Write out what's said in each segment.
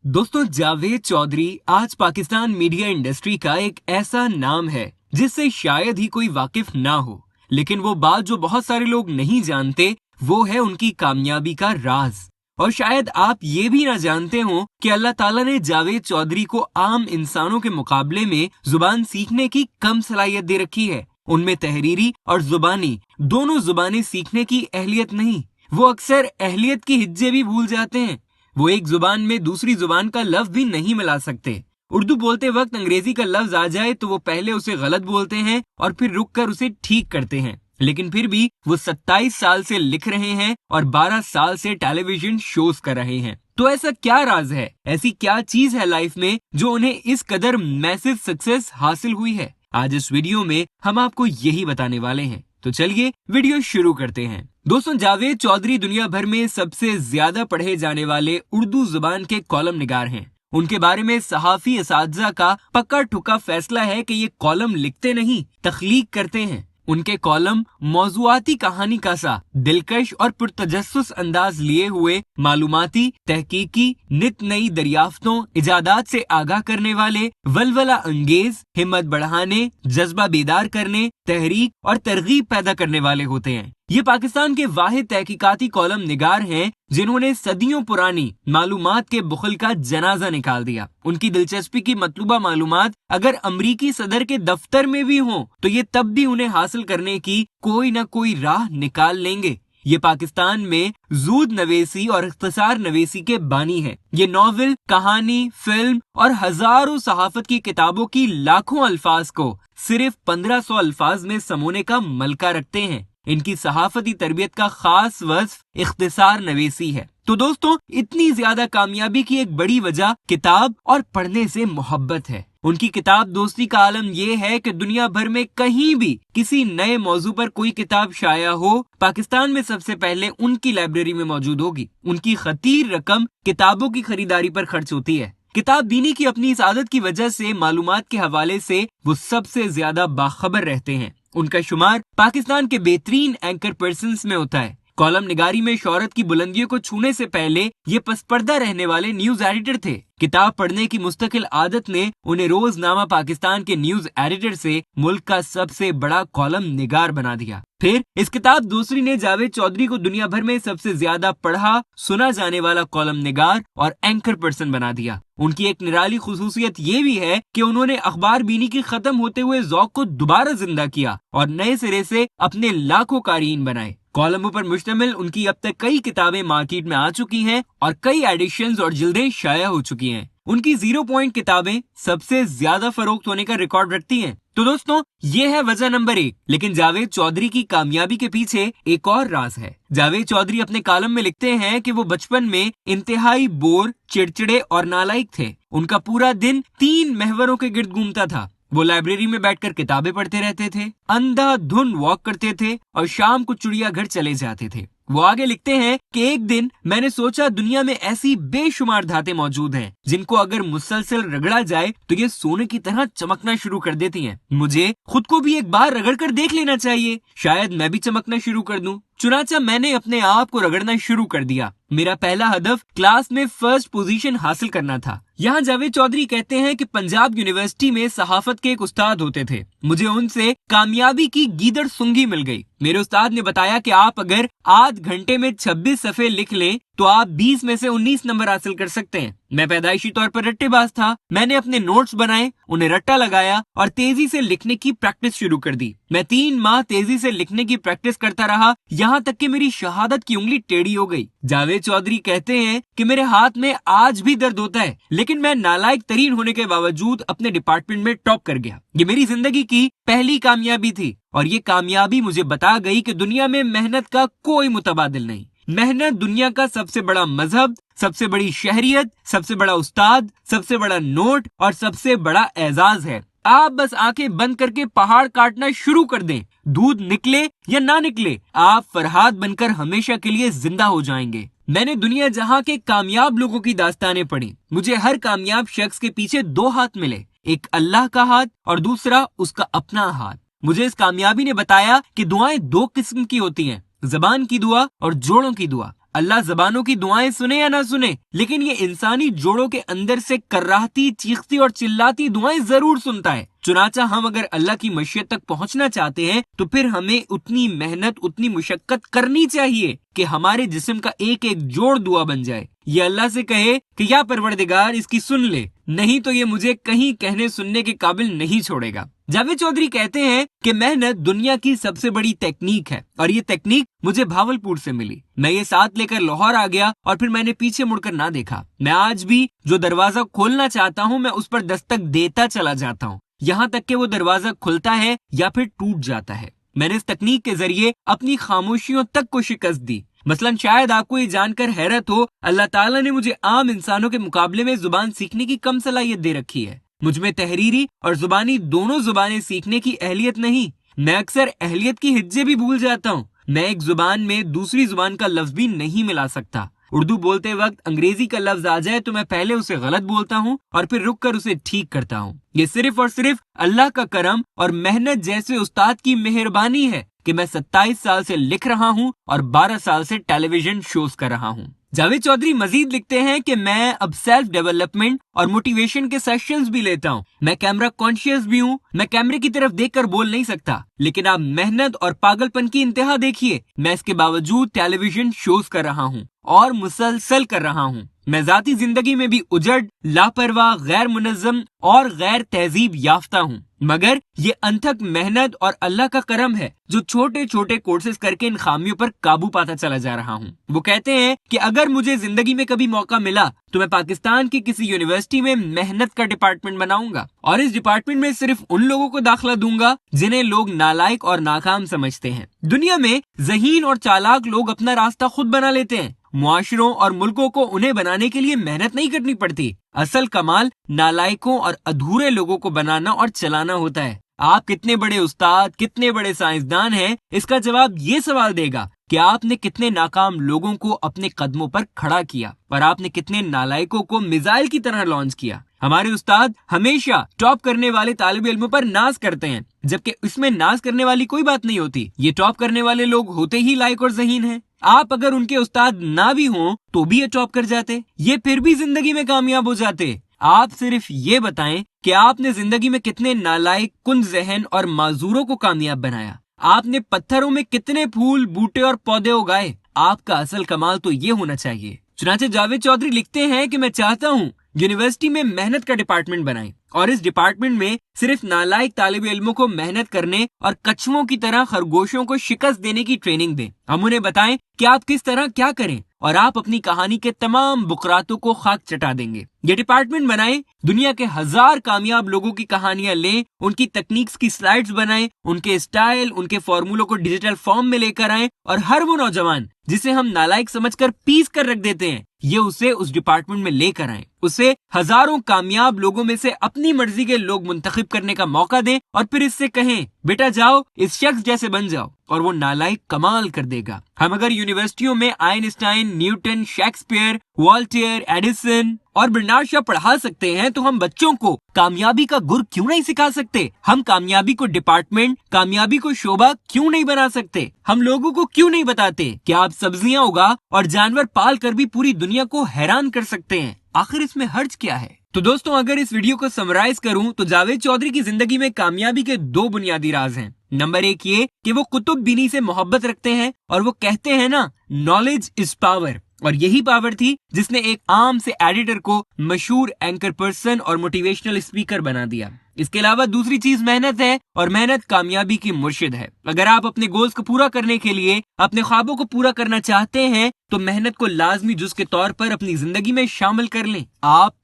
दोस्तों, जावेद चौधरी आज Pakistan media industry का एक ऐसा नाम है जिससे शायद ही कोई वाकिफ ना हो। लेकिन वो बात जो बहुत सारे लोग नहीं जानते वो है उनकी कामयाबी का राज। और शायद आप ये भी ना जानते हो कि अल्लाह ताला ने जावेद चौधरी को आम इंसानों के मुकाबले में जुबान सीखने की कम सलाहियत दे रखी है। उनमें तहरीरी और जुबानी दोनों जुबानें सीखने की अहलियत नहीं, वो अक्सर अहलियत की हिज्जे भी भूल जाते हैं। वो एक जुबान में दूसरी जुबान का लफ्ज भी नहीं मिला सकते। उर्दू बोलते वक्त अंग्रेजी का लफ्ज आ जाए तो वो पहले उसे गलत बोलते हैं और फिर रुक कर उसे ठीक करते हैं। लेकिन फिर भी वो 27 साल से लिख रहे हैं और 12 साल से टेलीविजन शोज कर रहे हैं। तो ऐसा क्या राज है, ऐसी क्या चीज है लाइफ में जो उन्हें इस कदर मैसिव सक्सेस हासिल हुई है? आज इस वीडियो में हम आपको यही बताने वाले हैं। तो चलिए वीडियो शुरू करते हैं। दोस्तों, जावेद चौधरी दुनिया भर में सबसे ज्यादा पढ़े जाने वाले उर्दू जुबान के कॉलम निगार हैं। उनके बारे में सहाफी असातिज़ा का पक्का ठुका फैसला है कि ये कॉलम लिखते नहीं, तख्लीक करते हैं। उनके कॉलम मौजुआती कहानी का सा दिलकश और पुरतजस्सुस अंदाज लिए हुए मालूमाती, तहकीकी, नित नई दरियाफ्तों, इजादात से आगाह करने वाले, वलवला अंगेज, हिम्मत बढ़ाने, जज्बा बेदार करने, तहरीक और तरगीब पैदा करने वाले होते हैं। ये पाकिस्तान के वाहिद तहकीकाती कॉलम निगार हैं जिन्होंने सदियों पुरानी मालूमात के बुखल का जनाजा निकाल दिया। उनकी दिलचस्पी की मतलूबा मालूमात अगर अमरीकी सदर के दफ्तर में भी हों तो ये तब भी उन्हें हासिल करने की कोई ना कोई राह निकाल लेंगे। ये पाकिस्तान में जूद नवेसी और इख्तिसार नवेसी के बानी है। ये नॉवेल, कहानी, फिल्म और हजारों सहाफत की किताबों की लाखों अल्फाज को सिर्फ 1500 अल्फाज में समोने का मलका रखते हैं। इनकी सहाफती तरबियत का खास वस्फ इख्तिसार नवेसी है। तो दोस्तों, इतनी ज्यादा कामयाबी की एक बड़ी वजह किताब और पढ़ने से मोहब्बत है। उनकी किताब दोस्ती का आलम ये है कि दुनिया भर में कहीं भी किसी नए मौजू पर कोई किताब शाया हो, पाकिस्तान में सबसे पहले उनकी लाइब्रेरी में मौजूद होगी। उनकी खतीर रकम किताबों की खरीदारी पर खर्च होती है। किताब बीनी की अपनी इस आदत की वजह से मालूमात के हवाले से वो सबसे ज्यादा बाखबर रहते हैं। उनका शुमार पाकिस्तान के बेहतरीन एंकर पर्सन्स में होता है। कॉलम निगारी में शोहरत की बुलंदियों को छूने से पहले ये पसपर्दा रहने वाले न्यूज एडिटर थे। किताब पढ़ने की मुस्तकिल आदत ने उन्हें रोजनामा पाकिस्तान के न्यूज एडिटर से मुल्क का सबसे बड़ा कॉलम निगार बना दिया। फिर इस किताब दूसरी ने जावेद चौधरी को दुनिया भर में सबसे ज्यादा पढ़ा सुना जाने वाला कॉलम निगार और एंकर पर्सन बना दिया। उनकी एक निराली खुसूसियत ये भी है कि उन्होंने अखबार बीनी की खत्म होते हुए ज़ौक़ को दोबारा जिंदा किया और नए सिरे से अपने लाखों क़ारीन बनाए। कॉलमों पर मुश्तमिल उनकी अब तक कई किताबें मार्केट में आ चुकी हैं और कई एडिशंस और जिल्दें शाया हो चुकी हैं। उनकी 0 पॉइंट किताबें सबसे ज्यादा फरोख्त होने का रिकॉर्ड रखती हैं। तो दोस्तों, ये है वजह नंबर 1। लेकिन जावेद चौधरी की कामयाबी के पीछे एक और राज है। जावेद चौधरी अपने कॉलम में लिखते हैं कि वो बचपन में इंतहाई बोर, चिड़चिड़े और नालायक थे। उनका पूरा दिन 3 महवरों के गिर्द घूमता था। वो लाइब्रेरी में बैठकर किताबें पढ़ते रहते थे, अंधाधुन वॉक करते थे और शाम को चिड़ियाघर चले जाते थे। वो आगे लिखते हैं कि एक दिन मैंने सोचा दुनिया में ऐसी बेशुमार धातें मौजूद हैं जिनको अगर मुसलसल रगड़ा जाए तो ये सोने की तरह चमकना शुरू कर देती हैं। मुझे खुद को भी एक बार रगड़ कर देख लेना चाहिए, शायद मैं भी चमकना शुरू कर दूं। चुनाचा मैंने अपने आप को रगड़ना शुरू कर दिया। मेरा पहला हदफ क्लास में फर्स्ट पोजीशन हासिल करना था। यहाँ जावेद चौधरी कहते हैं कि पंजाब यूनिवर्सिटी में सहाफत के एक उस्ताद होते थे। मुझे उनसे कामयाबी की गीदड़ सूंघी मिल गई। मेरे उस्ताद ने बताया कि आप अगर आध घंटे में 26 सफ़े लिख लें तो आप 20 में से 19 नंबर हासिल कर सकते हैं। मैं पैदाइशी तौर पर रट्टेबाज था। मैंने अपने नोट्स बनाए, उन्हें रट्टा लगाया और तेजी से लिखने की प्रैक्टिस शुरू कर दी। मैं 3 माह तेजी से लिखने की प्रैक्टिस करता रहा, यहाँ तक कि मेरी शहादत की उंगली टेढ़ी हो गई। जावेद चौधरी कहते हैं कि मेरे हाथ में आज भी दर्द होता है, लेकिन मैं नालायक तरीन होने के बावजूद अपने डिपार्टमेंट में टॉप कर गया। ये मेरी जिंदगी की पहली कामयाबी थी और ये कामयाबी मुझे बता गई कि दुनिया में मेहनत का कोई मुतबादिल नहीं। मेहनत दुनिया का सबसे बड़ा मजहब, सबसे बड़ी शहरियत, सबसे बड़ा उस्ताद, सबसे बड़ा नोट और सबसे बड़ा एजाज है। आप बस आंखें बंद करके पहाड़ काटना शुरू कर दें, दूध निकले या ना निकले, आप फरहाद बनकर हमेशा के लिए जिंदा हो जाएंगे। मैंने दुनिया जहां के कामयाब लोगों की दास्तानें पढ़ी। मुझे हर कामयाब शख्स के पीछे 2 हाथ मिले, एक अल्लाह का हाथ और दूसरा उसका अपना हाथ। मुझे इस कामयाबी ने बताया कि दुआएं 2 किस्म की होती हैं, ज़बान की दुआ और जोड़ों की दुआ। اللہ زبانوں کی دعائیں سنے یا نہ سنے، لیکن یہ انسانی جوڑوں کے اندر سے کراہتی، چیختی اور چلاتی دعائیں ضرور سنتا ہے۔ چنانچہ ہم اگر اللہ کی مشیت تک پہنچنا چاہتے ہیں تو پھر ہمیں اتنی محنت، اتنی مشقت کرنی چاہیے کہ ہمارے جسم کا ایک ایک جوڑ دعا بن جائے۔ یہ اللہ سے کہے کہ یا پروردگار اس کی سن لے، نہیں تو یہ مجھے کہیں کہنے سننے کے قابل نہیں چھوڑے گا۔ جاوید چودھری کہتے ہیں کہ محنت دنیا کی سب سے بڑی تکنیک ہے، اور یہ تکنیک مجھے بھاولپور سے ملی۔ میں یہ ساتھ لے کر لاہور آ گیا اور پھر میں نے پیچھے مڑ کر نہ دیکھا۔ میں آج بھی جو دروازہ کھولنا چاہتا ہوں میں اس پر دستک دیتا چلا جاتا ہوں، یہاں تک کہ وہ دروازہ کھلتا ہے یا پھر ٹوٹ جاتا ہے۔ میں نے اس تکنیک کے ذریعے اپنی خاموشیوں تک کو شکست دی۔ مثلاً شاید آپ کو یہ جان کر حیرت ہو، اللہ تعالیٰ نے مجھے عام انسانوں کے مقابلے میں زبان سیکھنے کی کم صلاحیت دے رکھی ہے۔ مجھ میں تحریری اور زبانی دونوں زبانیں سیکھنے کی اہلیت نہیں۔ میں اکثر اہلیت کی ہجے بھی بھول جاتا ہوں۔ میں ایک زبان میں دوسری زبان کا لفظ بھی نہیں ملا سکتا۔ اردو بولتے وقت انگریزی کا لفظ آ جائے تو میں پہلے اسے غلط بولتا ہوں اور پھر رک کر اسے ٹھیک کرتا ہوں۔ یہ صرف اور صرف اللہ کا کرم اور محنت جیسے استاد کی مہربانی ہے کہ میں 27 سال سے لکھ رہا ہوں اور 12 سال سے ٹیلی ویژن شوز کر رہا ہوں۔ جاوید چودھری مزید لکھتے ہیں کہ میں اب سیلف ڈیولپمنٹ اور موٹیویشن کے سیشنز بھی لیتا ہوں۔ میں کیمرہ کانشیس بھی ہوں۔ میں کیمرے کی طرف دیکھ کر بول نہیں سکتا، لیکن آپ محنت اور پاگل پن کی انتہا دیکھیے۔ میں اس کے باوجود ٹیلی ویژن شوز کر رہا ہوں اور مسلسل کر رہا ہوں۔ میں ذاتی زندگی میں بھی اجڑ، لاپرواہ، غیر منظم اور غیر تہذیب یافتہ ہوں، مگر یہ انتھک محنت اور اللہ کا کرم ہے جو چھوٹے چھوٹے کورسز کر کے ان خامیوں پر قابو پاتا چلا جا رہا ہوں۔ وہ کہتے ہیں کہ اگر مجھے زندگی میں کبھی موقع ملا تو میں پاکستان کی کسی یونیورسٹی میں محنت کا ڈپارٹمنٹ بناؤں گا، اور اس ڈپارٹمنٹ میں صرف ان لوگوں کو داخلہ دوں گا جنہیں لوگ نالائق اور ناکام سمجھتے ہیں۔ دنیا میں ذہین اور چالاک لوگ اپنا راستہ خود بنا لیتے ہیں۔ معاشروں اور ملکوں کو انہیں بنانے کے لیے محنت نہیں کرنی پڑتی۔ اصل کمال نالائقوں اور ادھورے لوگوں کو بنانا اور چلانا ہوتا ہے۔ آپ کتنے بڑے استاد، کتنے بڑے سائنسدان ہیں، اس کا جواب یہ سوال دے گا کہ آپ نے کتنے ناکام لوگوں کو اپنے قدموں پر کھڑا کیا اور آپ نے کتنے نالائقوں کو میزائل کی طرح لانچ کیا۔ ہمارے استاد ہمیشہ ٹاپ کرنے والے طالب علموں پر ناز کرتے ہیں، جبکہ اس میں ناز کرنے والی کوئی بات نہیں ہوتی۔ یہ ٹاپ کرنے والے لوگ ہوتے ہی لائق اور ذہین ہیں۔ آپ اگر ان کے استاد نہ بھی ہوں تو بھی یہ ٹاپ کر جاتے، یہ پھر بھی زندگی میں کامیاب ہو جاتے۔ آپ صرف یہ بتائیں کہ آپ نے زندگی میں کتنے نالائق، کن ذہن اور معذوروں کو کامیاب بنایا۔ آپ نے پتھروں میں کتنے پھول، بوٹے اور پودے اگائے۔ آپ کا اصل کمال تو یہ ہونا چاہیے۔ چنانچہ جاوید چودھری لکھتے ہیں کہ میں چاہتا ہوں یونیورسٹی میں محنت کا ڈپارٹمنٹ بنائیں اور اس ڈپارٹمنٹ میں صرف نالائق طالب علموں کو محنت کرنے اور کچھووں کی طرح خرگوشوں کو شکست دینے کی ٹریننگ دیں۔ ہم انہیں بتائیں کہ آپ کس طرح کیا کریں اور آپ اپنی کہانی کے تمام بکراتوں کو خاک چٹا دیں گے۔ یہ ڈپارٹمنٹ بنائیں، دنیا کے 1000 کامیاب لوگوں کی کہانیاں لیں، ان کی تکنیکس کی سلائیڈز بنائیں، ان کے اسٹائل، ان کے فارمولوں کو ڈیجیٹل فارم میں لے کر آئیں، اور ہر وہ نوجوان جسے ہم نالائق سمجھ کر پیس کر رکھ دیتے ہیں، یہ اسے اس ڈپارٹمنٹ میں لے کر آئیں۔ اسے ہزاروں کامیاب لوگوں میں سے اپنی مرضی کے لوگ منتخب کرنے کا موقع دیں اور پھر اس سے کہیں بیٹا جاؤ اس شخص جیسے بن جاؤ، اور وہ نالائق کمال کر دے گا۔ ہم اگر یونیورسٹیوں میں Einstein, Newton, Shakespeare, Voltaire, Edison اور برنارڈ شاہ پڑھا سکتے ہیں تو ہم بچوں کو کامیابی کا گر کیوں نہیں سکھا سکتے؟ ہم کامیابی کو ڈپارٹمنٹ، کامیابی کو شعبہ کیوں نہیں بنا سکتے؟ ہم لوگوں کو کیوں نہیں بتاتے کہ آپ سبزیاں اگا اور جانور پال کر بھی پوری دنیا کو حیران کر سکتے ہیں؟ آخر اس میں حرج کیا ہے؟ تو دوستوں، اگر اس ویڈیو کو سمرائز کروں تو جاوید چودھری کی زندگی میں کامیابی کے 2 بنیادی راز ہیں۔ نمبر 1 یہ کہ وہ کتب بینی سے محبت رکھتے ہیں، اور وہ کہتے ہیں نا، نالج از پاور، اور یہی پاور تھی جس نے ایک عام سے ایڈیٹر کو مشہور اینکر پرسن اور موٹیویشنل اسپیکر بنا دیا۔ اس کے علاوہ دوسری چیز محنت ہے، اور محنت کامیابی کی مرشد ہے۔ اگر آپ اپنے گولز کو پورا کرنے کے لیے، اپنے خوابوں کو پورا کرنا چاہتے ہیں تو محنت کو لازمی جز کے طور پر اپنی زندگی میں شامل کر لیں۔ آپ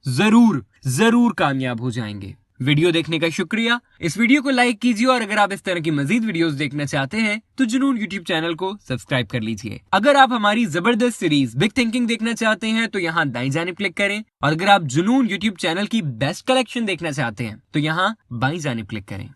ضرور کامیاب ہو جائیں گے۔ ویڈیو دیکھنے کا شکریہ۔ اس ویڈیو کو لائک کیجیے، اور اگر آپ اس طرح کی مزید ویڈیوز دیکھنا چاہتے ہیں تو جنون یوٹیوب چینل کو سبسکرائب کر لیجیے۔ اگر آپ ہماری زبردست سیریز بگ تھنکنگ دیکھنا چاہتے ہیں تو یہاں دائیں جانب کلک کریں، اور اگر آپ جنون یوٹیوب چینل کی بیسٹ کلیکشن دیکھنا چاہتے ہیں تو یہاں بائیں جانب کلک کریں۔